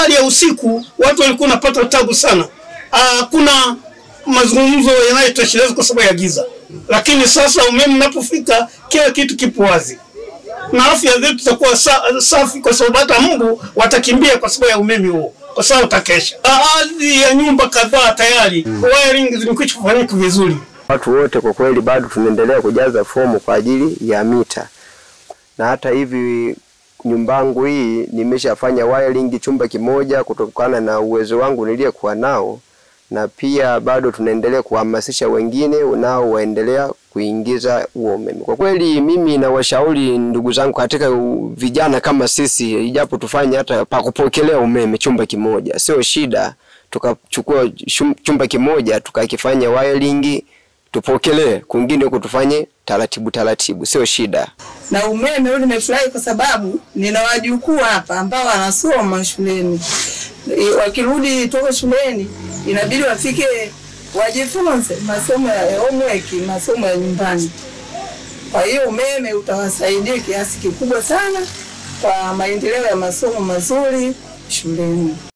hali ya usiku watu walikuwa wanapata tabu sana. Kuna mazungumzo yanayotosheleza kwa sababu ya giza. Lakini sasa umeme unapofika kila kitu kipo wazi. Na afya zetu zitakuwa safi kwa sababu hata mbu watakimbia kwa sababu ya umeme huo. Kwa sababu utakesha. Baadhi ya nyumba kadhaa tayari wiring zimekwisha kufanyika vizuri. Watu wote kwa kweli bado tunaendelea kujaza fomu kwa ajili ya mita. Na hata hivi nyumbangu hii nimeshafanya wiring chumba kimoja kutokana na uwezo wangu niliyekuwa nao, na pia bado tunaendelea kuhamasisha wengine nao waendelea kuingiza huo umeme. Kwa kweli mimi na washauri ndugu zangu katika vijana kama sisi, ijapo tufanye hata pa kupokelea umeme chumba kimoja sio shida, tukachukua chumba kimoja tukakifanya wiring tupokelee, kwingine huko tufanye taratibu sio shida. Na umeme ule nimefurahi kwa sababu nina wajukuu hapa ambao wanasoma shuleni. Wakirudi toka shuleni inabidi wafike wajifunze masomo ya homework, masomo ya nyumbani. Kwa hiyo umeme utawasaidia kiasi kikubwa sana kwa maendeleo ya masomo mazuri shuleni.